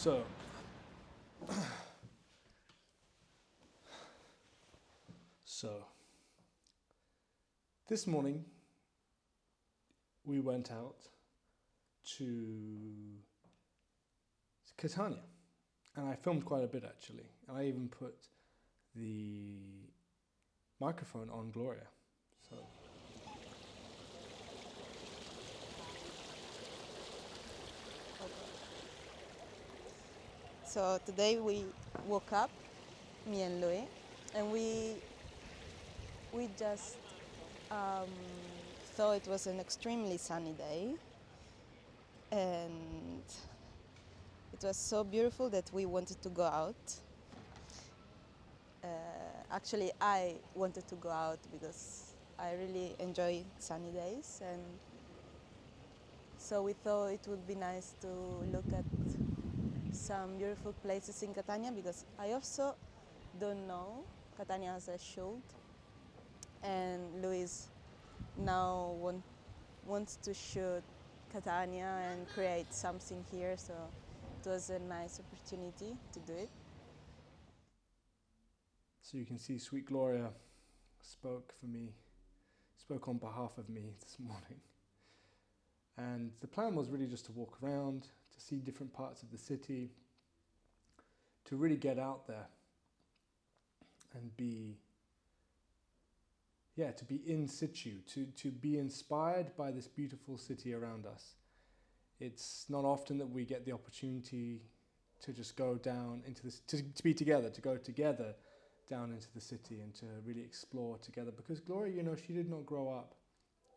So this morning we went out to Catania, and I filmed quite a bit actually, and I even put the microphone on Gloria. So today we woke up, me and Louis, and we just thought it was an extremely sunny day, and it was so beautiful that we wanted to go out. Actually, I wanted to go out because I really enjoy sunny days, and so we thought it would be nice to look at some beautiful places in Catania, because I also don't know Catania as I should, and Luis now wants to shoot Catania and create something here, so it was a nice opportunity to do it. So you can see sweet Gloria spoke on behalf of me this morning. And the plan was really just to walk around, to see different parts of the city, to really get out there and be in situ, to be inspired by this beautiful city around us. It's not often that we get the opportunity to just go down into this, to be together, to go together down into the city and to really explore together. Because Gloria, she did not grow up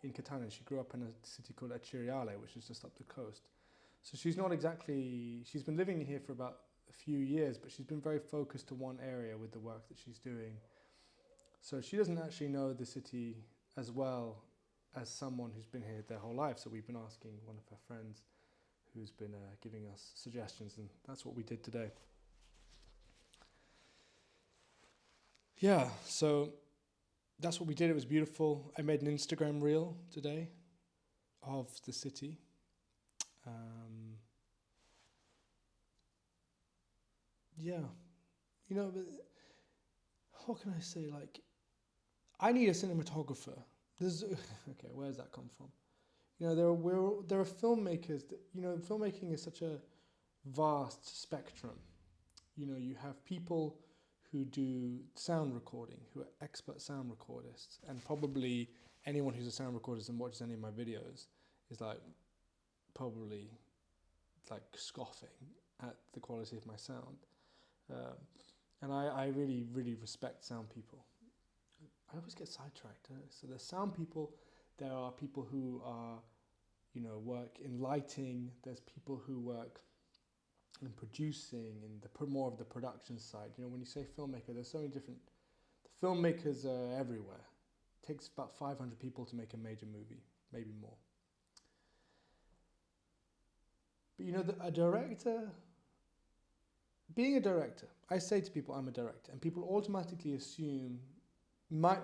in Catania. She grew up in a city called Unnecessarily, which is just up the coast. So she's been living here for about a few years, but she's been very focused to one area with the work that she's doing. So she doesn't actually know the city as well as someone who's been here their whole life. So we've been asking one of her friends who's been giving us suggestions, and that's what we did today. Yeah, so that's what we did. It was beautiful. I made an Instagram reel today of the city. But what can I say? I need a cinematographer. Okay, where does that come from? There are filmmakers that, filmmaking is such a vast spectrum. You have people who do sound recording, who are expert sound recordists, and probably anyone who's a sound recordist and watches any of my videos is probably scoffing at the quality of my sound. And I really, really respect sound people. I always get sidetracked. So there's sound people, there are people who are, work in lighting, there's people who work in producing and more of the production side. When you say filmmaker, there's so many different, the filmmakers are everywhere. It takes about 500 people to make a major movie, maybe more. But being a director, I say to people I'm a director, and people might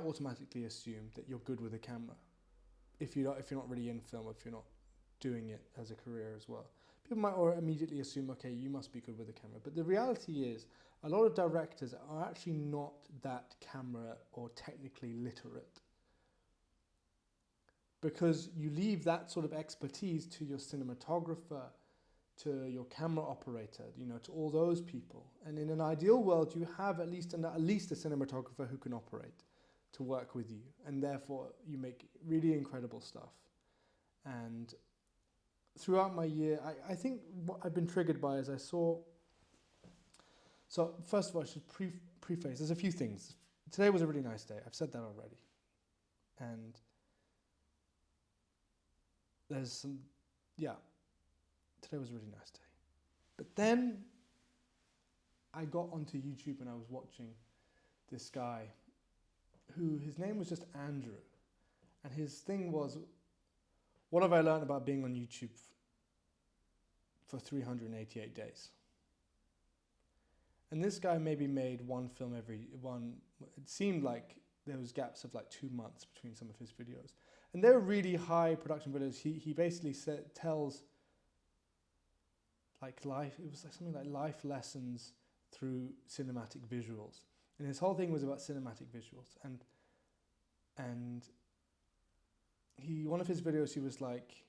automatically assume that you're good with a camera. If you're not really in film, if you're not doing it as a career as well. People might immediately assume, okay, you must be good with a camera. But the reality is, a lot of directors are actually not that camera or technically literate. Because you leave that sort of expertise to your cinematographer, to your camera operator, to all those people. And in an ideal world, you have at least a cinematographer who can operate to work with you. And therefore, you make really incredible stuff. And throughout my year, I think what I've been triggered by is I saw... So first of all, I should preface, there's a few things. Today was a really nice day. I've said that already. And there's some... Yeah. Today was a really nice day. But then I got onto YouTube and I was watching this guy his name was just Andrew. And his thing was, what have I learned about being on YouTube for 388 days? And this guy maybe made one film it seemed like there was gaps of 2 months between some of his videos. And they're really high production videos. He basically tells like life. It was like something like life lessons through cinematic visuals, and his whole thing was about cinematic visuals. And one of his videos, he was like,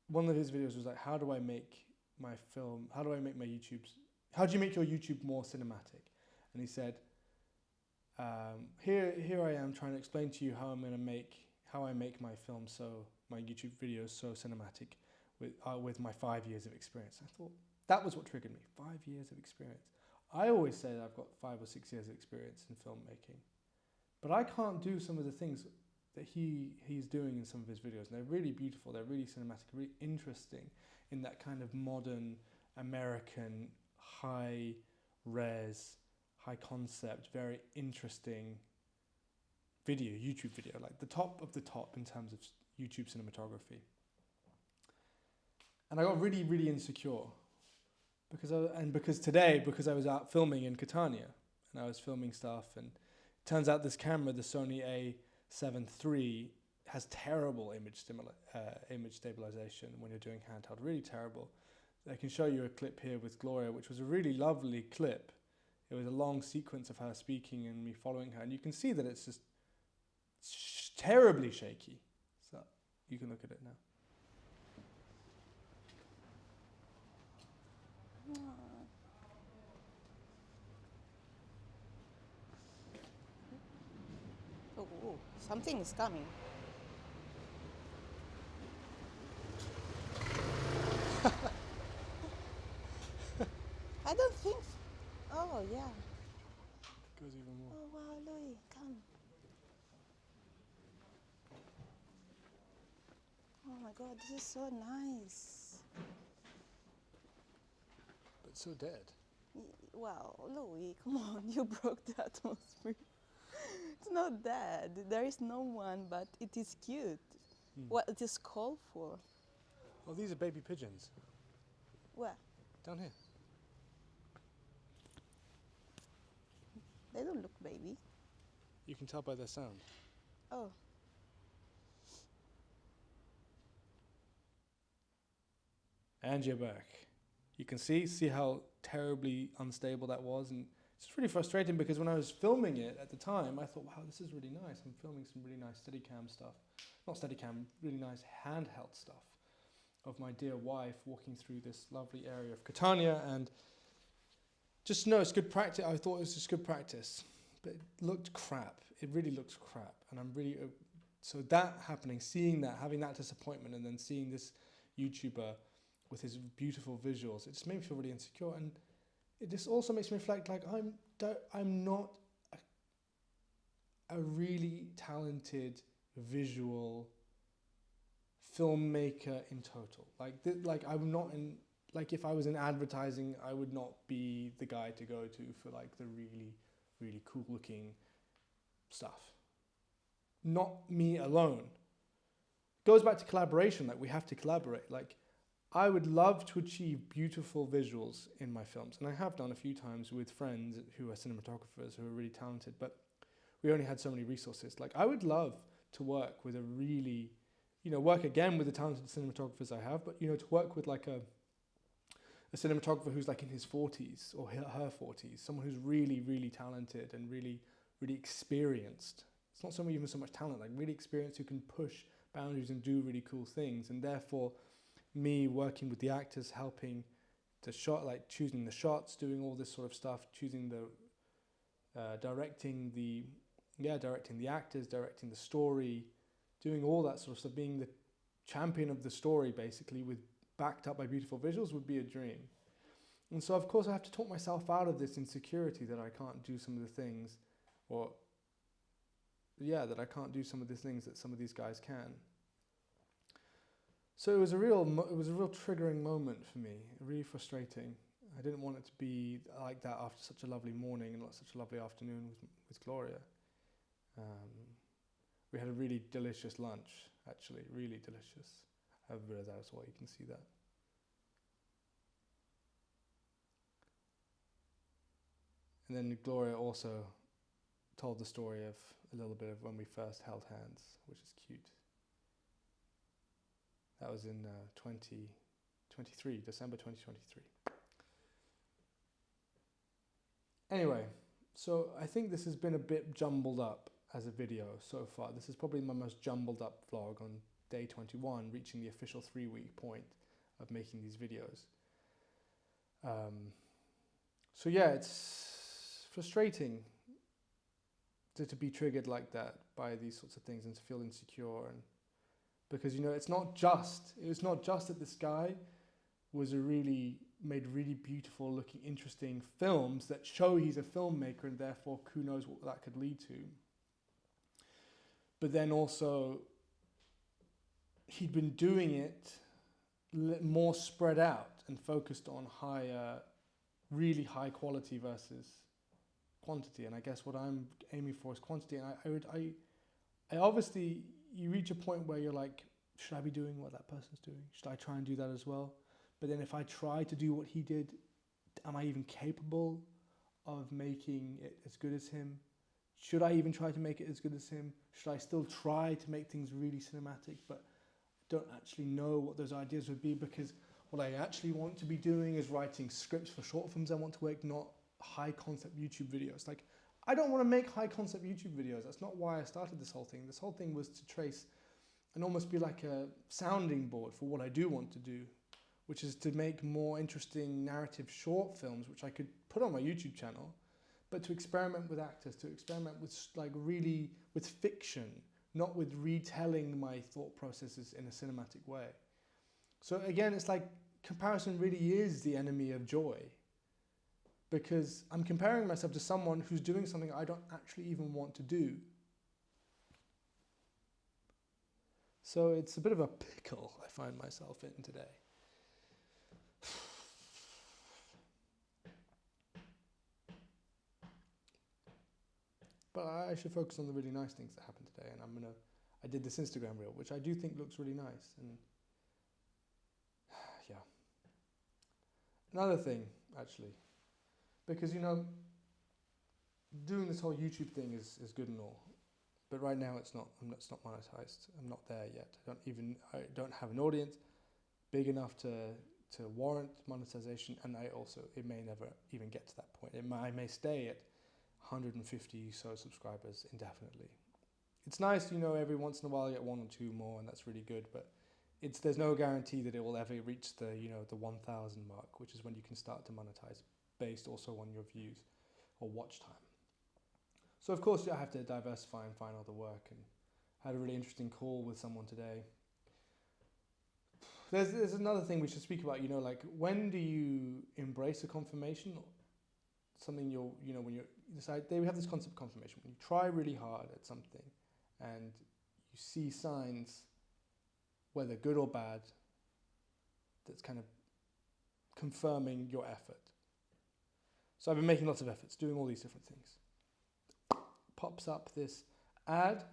one of his videos was like, how do I make my film? How do I make my YouTube's? How do you make your YouTube more cinematic? And he said, here I am trying to explain to you how I make my film, my YouTube videos so cinematic with my 5 years of experience. I thought that was what triggered me. 5 years of experience. I always say that I've got 5 or 6 years of experience in filmmaking, but I can't do some of the things that he's doing in some of his videos. And they're really beautiful. They're really cinematic, really interesting in that kind of modern American high res, high concept, very interesting YouTube video, like the top of the top in terms of YouTube cinematography. And I got really, really insecure because I was out filming in Catania and I was filming stuff, and it turns out this camera, the Sony A7 III, has terrible image stabilization when you're doing handheld, really terrible. I can show you a clip here with Gloria, which was a really lovely clip. It was a long sequence of her speaking and me following her, and you can see that it's just terribly shaky. So you can look at it now. Oh, something is coming. I don't think. Oh yeah. It goes even more. Oh wow, Louis, come. Oh my God, this is so nice. But so dead. Wow, Louis, come on, you broke the atmosphere. It's not dead. There is no one, but it is cute. What it is called for? Oh, these are baby pigeons. Where? Down here. They don't look baby. You can tell by their sound. Oh. And you're back. You can see how terribly unstable that was, and it's really frustrating because when I was filming it at the time, I thought, wow, this is really nice. I'm filming some really nice Steadicam stuff. Not Steadicam, really nice handheld stuff of my dear wife walking through this lovely area of Catania, and just no, it's good practice. I thought it was just good practice, but it looked crap. It really looked crap, and I'm really so that happening, seeing that, having that disappointment, and then seeing this YouTuber with his beautiful visuals, it just made me feel really insecure, and it just also makes me reflect, like I'm not a really talented visual filmmaker in total. Like I'm not in. Like if I was in advertising, I would not be the guy to go to for like the really, really cool looking stuff. Not me alone. Goes back to collaboration. Like we have to collaborate. Like I would love to achieve beautiful visuals in my films, and I have done a few times with friends who are cinematographers who are really talented, but we only had so many resources. Like I would love to work with a really, work again with the talented cinematographers I have, but to work with like a cinematographer who's like in his 40s or her 40s, someone who's really, really talented and really, really experienced. It's not even so much talent, like really experienced, who can push boundaries and do really cool things. And therefore, me working with the actors, helping the shot, like choosing the shots, doing all this sort of stuff, choosing directing the actors, directing the story, doing all that sort of stuff, being the champion of the story, basically, backed up by beautiful visuals, would be a dream. And so, of course, I have to talk myself out of this insecurity that I can't do some of the things, that I can't do some of the things that some of these guys can. So it was a real triggering moment for me, really frustrating. I didn't want it to be like that after such a lovely morning and such a lovely afternoon with Gloria. We had a really delicious lunch, actually, really delicious. I have a bit of that as well, you can see that. And then Gloria also told the story of a little bit of when we first held hands, which is cute. That was in 2023, December 2023. Anyway, so I think this has been a bit jumbled up as a video so far. This is probably my most jumbled up vlog on day 21, reaching the official 3-week point of making these videos. So yeah, it's frustrating to be triggered like that by these sorts of things and to feel insecure, and because it's not just that this guy made really beautiful looking interesting films that show he's a filmmaker, and therefore who knows what that could lead to, but then also he'd been doing it more spread out and focused on really high quality versus quantity. And I guess what I'm aiming for is quantity. And I obviously, you reach a point where you're like, should I be doing what that person's doing? Should I try and do that as well? But then if I try to do what he did, am I even capable of making it as good as him? Should I even try to make it as good as him? Should I still try to make things really cinematic, but don't actually know what those ideas would be? Because what I actually want to be doing is writing scripts for short films I want to make, not high concept YouTube videos. Like, I don't want to make high concept YouTube videos. That's not why I started this whole thing. This whole thing was to trace and almost be like a sounding board for what I do want to do, which is to make more interesting narrative short films, which I could put on my YouTube channel, but to experiment with actors, to experiment with with fiction, not with retelling my thought processes in a cinematic way. So again, it's like comparison really is the enemy of joy, because I'm comparing myself to someone who's doing something I don't actually even want to do. So it's a bit of a pickle I find myself in today. But I should focus on the really nice things that happened today, and I did this Instagram reel, which I do think looks really nice, and yeah. Another thing, actually, because doing this whole YouTube thing is good and all, but right now it's not monetized. I'm not there yet. I don't have an audience big enough to warrant monetization, and it may never even get to that point. I may stay at 150 so subscribers indefinitely. It's nice, every once in a while I get 1 or 2 more, and that's really good, but there's no guarantee that it will ever reach the 1,000 mark, which is when you can start to monetize based also on your views or watch time. So of course I have to diversify and find other work, and I had a really interesting call with someone today. There's another thing we should speak about, like, when do you embrace a confirmation? Something when you decide, we have this concept of confirmation. When you try really hard at something and you see signs, whether good or bad, that's kind of confirming your effort. So I've been making lots of efforts, doing all these different things. Pops up this ad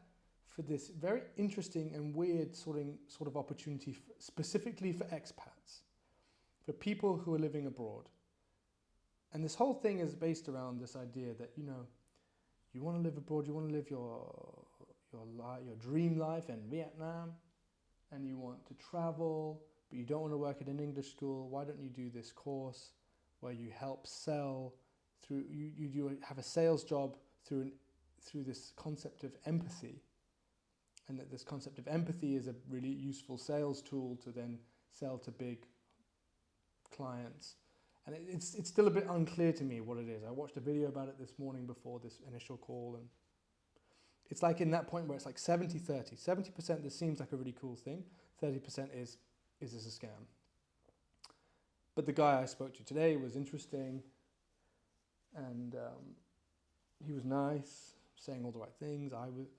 for this very interesting and weird sort of opportunity specifically for expats, for people who are living abroad. And this whole thing is based around this idea that, you want to live abroad, you want to live your dream life in Vietnam, and you want to travel, but you don't want to work at an English school. Why don't you do this course where you help sell through, you have a sales job through this concept of empathy, and that this concept of empathy is a really useful sales tool to then sell to big clients. And it's still a bit unclear to me what it is. I watched a video about it this morning before this initial call, and it's like in that point where it's like 70-30. 70% this seems like a really cool thing, 30% is this a scam? But the guy I spoke to today was interesting, and he was nice, saying all the right things.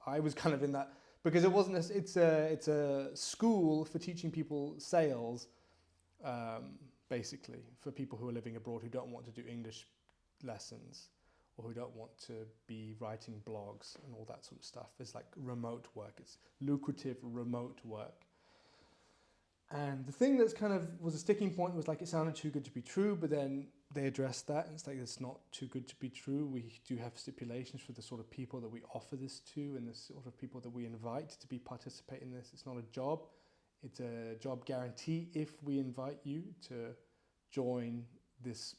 I was kind of in that, because it's a school for teaching people sales, basically, for people who are living abroad who don't want to do English lessons, or who don't want to be writing blogs and all that sort of stuff. It's like remote work. It's lucrative remote work. And the thing that's kind of was a sticking point was like, it sounded too good to be true, but then they addressed that, and it's like, it's not too good to be true. We do have stipulations for the sort of people that we offer this to, and the sort of people that we invite to participate in this. It's not a job. It's a job guarantee if we invite you to join this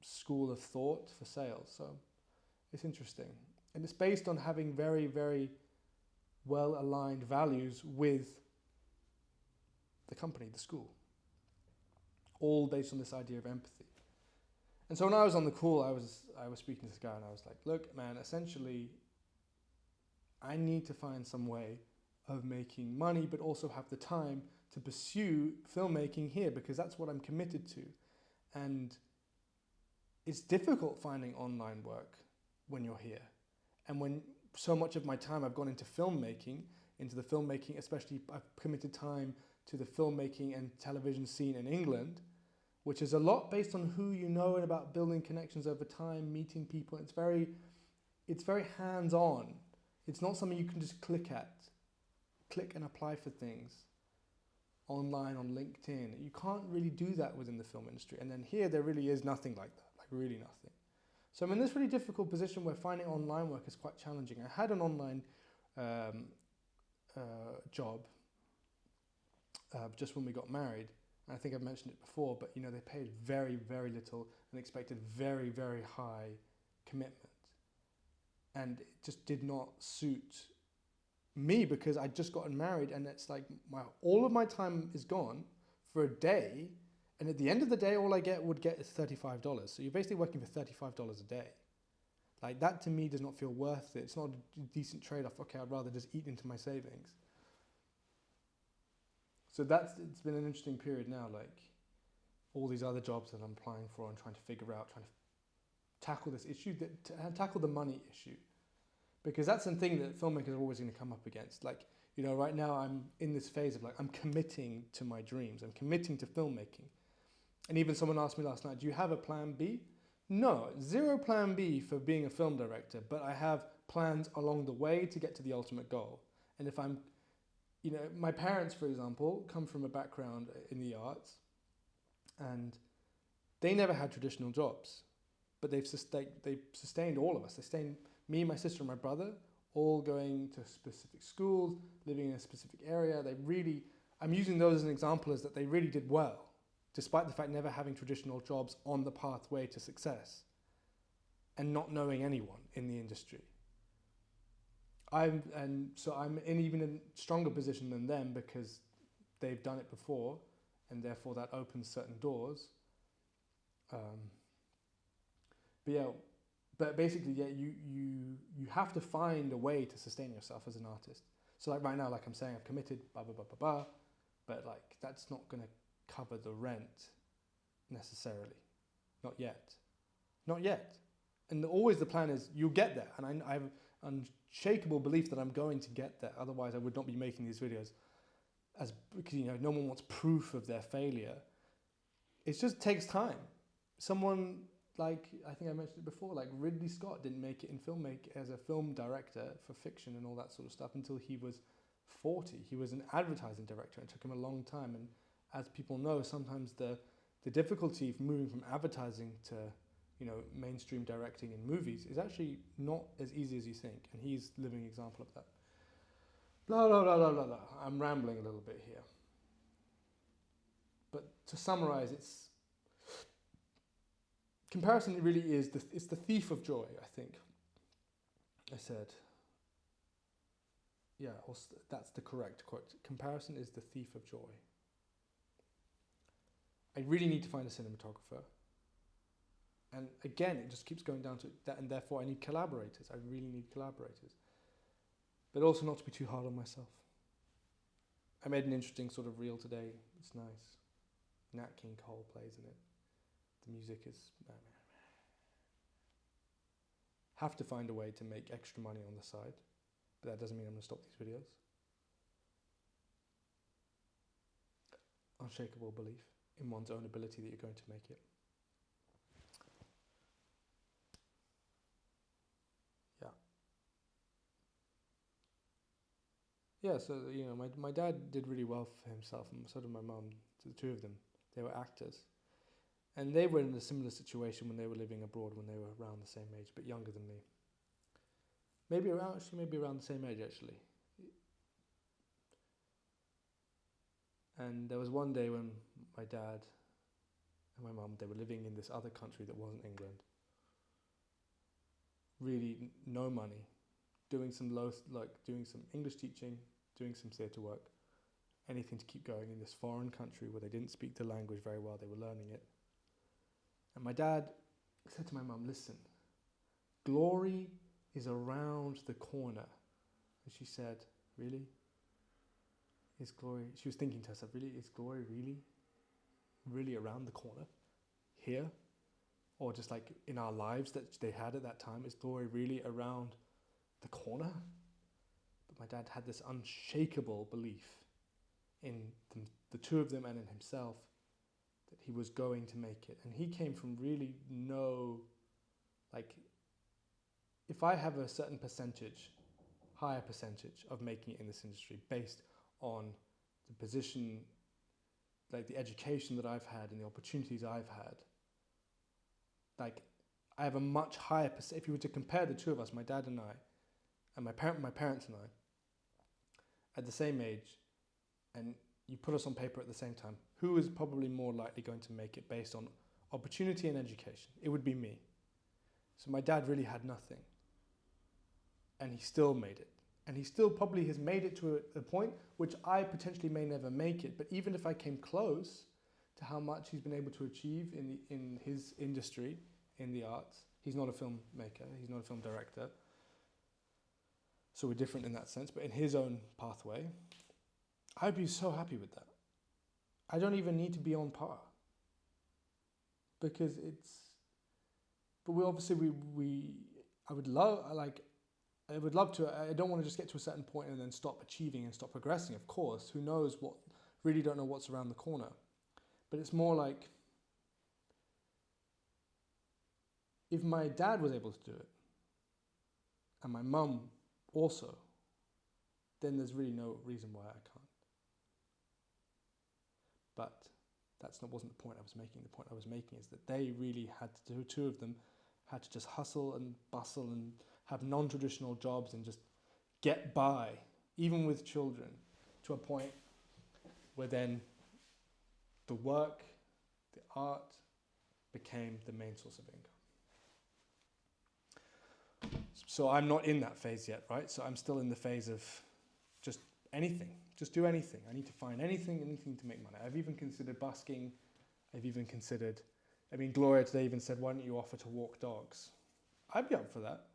school of thought for sales. So it's interesting. And it's based on having very, very well aligned values with the company, the school. All based on this idea of empathy. And so when I was on the call, I was speaking to this guy and I was like, look, man, essentially, I need to find some way of making money, but also have the time to pursue filmmaking here because that's what I'm committed to. And it's difficult finding online work when you're here. And when so much of my time I've gone into the filmmaking, especially I've committed time to the filmmaking and television scene in England, which is a lot based on who you know and about building connections over time, meeting people. It's very hands-on. It's not something you can just click and apply for things online on LinkedIn. You can't really do that within the film industry. And then here, there really is nothing like that, like really nothing. So I'm in this really difficult position where finding online work is quite challenging. I had an online job just when we got married. I think I've mentioned it before, but they paid very, very little and expected very, very high commitment. And it just did not suit me because I'd just gotten married and it's like all of my time is gone for a day. And at the end of the day, all I would get is $35. So you're basically working for $35 a day. Like that to me does not feel worth it. It's not a decent trade-off. Okay, I'd rather just eat into my savings. So it's been an interesting period now, like all these other jobs that I'm applying for and trying to figure out, trying to tackle this issue, tackle the money issue. Because that's the thing that filmmakers are always going to come up against. Like, right now I'm in this phase of like, I'm committing to my dreams. I'm committing to filmmaking. And even someone asked me last night, do you have a plan B? No, zero plan B for being a film director, but I have plans along the way to get to the ultimate goal. And if I'm my parents, for example, come from a background in the arts and they never had traditional jobs, but they've sustained all of us. They sustained me, my sister and my brother, all going to specific schools, living in a specific area. I'm using those as an example as that they really did well, despite the fact never having traditional jobs on the pathway to success and not knowing anyone in the industry. I'm in even a stronger position than them because they've done it before, and therefore that opens certain doors. But basically, you have to find a way to sustain yourself as an artist. So like right now, like I'm saying, I've committed, blah blah blah blah blah, but like that's not going to cover the rent necessarily, not yet. And always the plan is you'll get there, and I have unshakable belief that I'm going to get there. Otherwise, I would not be making these videos, because no one wants proof of their failure. It just takes time. Someone like I think I mentioned it before, like Ridley Scott didn't make it in as a film director for fiction and all that sort of stuff until he was 40. He was an advertising director. It took him a long time, and as people know, sometimes the difficulty of moving from advertising to mainstream directing in movies is actually not as easy as you think, and he's a living example of that. Blah, blah, blah, blah, blah, blah. I'm rambling a little bit here. But to summarize, comparison really is, it's the thief of joy, I think. I said, that's the correct quote. Comparison is the thief of joy. I really need to find a cinematographer. And again, it just keeps going down to that, and therefore I need collaborators. I really need collaborators. But also not to be too hard on myself. I made an interesting sort of reel today. It's nice. Nat King Cole plays in it. The music is... Have to find a way to make extra money on the side. But that doesn't mean I'm going to stop these videos. Unshakable belief in one's own ability that you're going to make it. Yeah, so my dad did really well for himself, and so did my mum. The two of them, they were actors, and they were in a similar situation when they were living abroad, when they were around the same age, but younger than me. Maybe around the same age actually. And there was one day when my dad and my mum, they were living in this other country that wasn't England. Really no money, doing some English teaching, doing some theatre work, anything to keep going in this foreign country where they didn't speak the language very well, they were learning it. And my dad said to my mum, listen, glory is around the corner. And she said, really? Is glory, she was thinking to herself, really, is glory really around the corner? Here? Or just like in our lives that they had at that time, is glory really around the corner? But my dad had this unshakable belief in the two of them and in himself that he was going to make it. And he came from really if I have a certain percentage, higher percentage of making it in this industry based on the position, like the education that I've had and the opportunities I've had, like I have a much higher percent. If you were to compare the two of us, my dad and I, and my parents and I, at the same age, and you put us on paper at the same time, who is probably more likely going to make it based on opportunity and education? It would be me. So my dad really had nothing, and he still made it. And he still probably has made it to a point which I potentially may never make it. But even if I came close to how much he's been able to achieve in his industry, in the arts, he's not a filmmaker, he's not a film director. So we're different in that sense, but in his own pathway, I'd be so happy with that. I don't even need to be on par. Because but I would love to, I don't want to just get to a certain point and then stop achieving and stop progressing, of course. Who knows really don't know what's around the corner. But it's more like, if my dad was able to do it, and my mum also, then there's really no reason why I can't. But wasn't the point I was making. The point I was making is that they really had to do, two of them had to just hustle and bustle and have non-traditional jobs and just get by, even with children, to a point where then the work, the art, became the main source of income. So I'm not in that phase yet, right? So I'm still in the phase of just anything, just do anything. I need to find anything to make money. I've even considered busking. Gloria today even said, why don't you offer to walk dogs? I'd be up for that.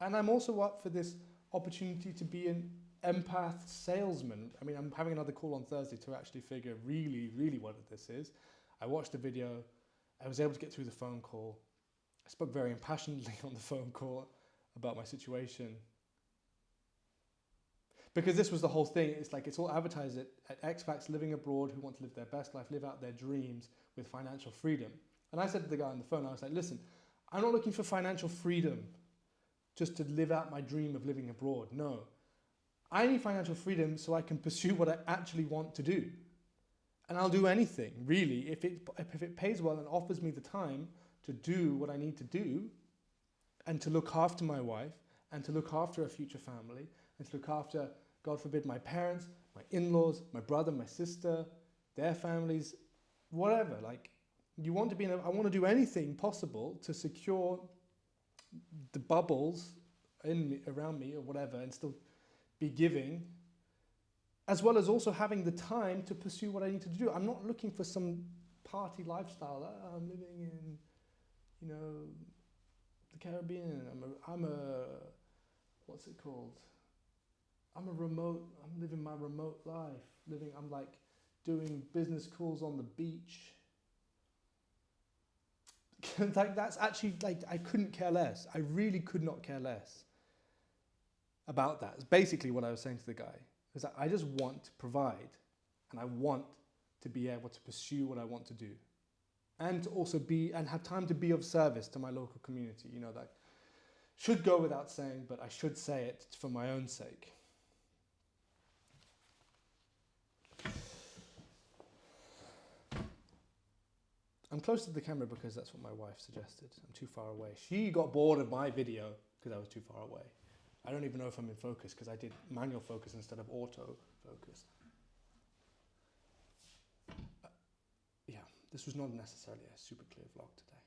And I'm also up for this opportunity to be an empath salesman. I'm having another call on Thursday to actually figure really, really what this is. I watched the video. I was able to get through the phone call. I spoke very impassionedly on the phone call about my situation. Because this was the whole thing. It's all advertised at expats living abroad who want to live their best life, live out their dreams with financial freedom. And I said to the guy on the phone, I was like, listen, I'm not looking for financial freedom just to live out my dream of living abroad. No. I need financial freedom so I can pursue what I actually want to do. And I'll do anything, really, if it pays well and offers me the time to do what I need to do and to look after my wife and to look after a future family and to look after, God forbid, my parents, my in-laws, my brother, my sister, their families, whatever. I want to do anything possible to secure the bubbles around me or whatever and still be giving, as well as also having the time to pursue what I need to do. I'm not looking for some party lifestyle. I'm living in, the Caribbean. What's it called? I'm living my remote life. I'm doing business calls on the beach. That's actually, I couldn't care less. I really could not care less about that. It's basically what I was saying to the guy. Is that I just want to provide, and I want to be able to pursue what I want to do, and to also have time to be of service to my local community. That should go without saying, but I should say it for my own sake. I'm close to the camera because that's what my wife suggested. I'm too far away. She got bored of my video because I was too far away. I don't even know if I'm in focus because I did manual focus instead of auto focus. This was not necessarily a super clear vlog today.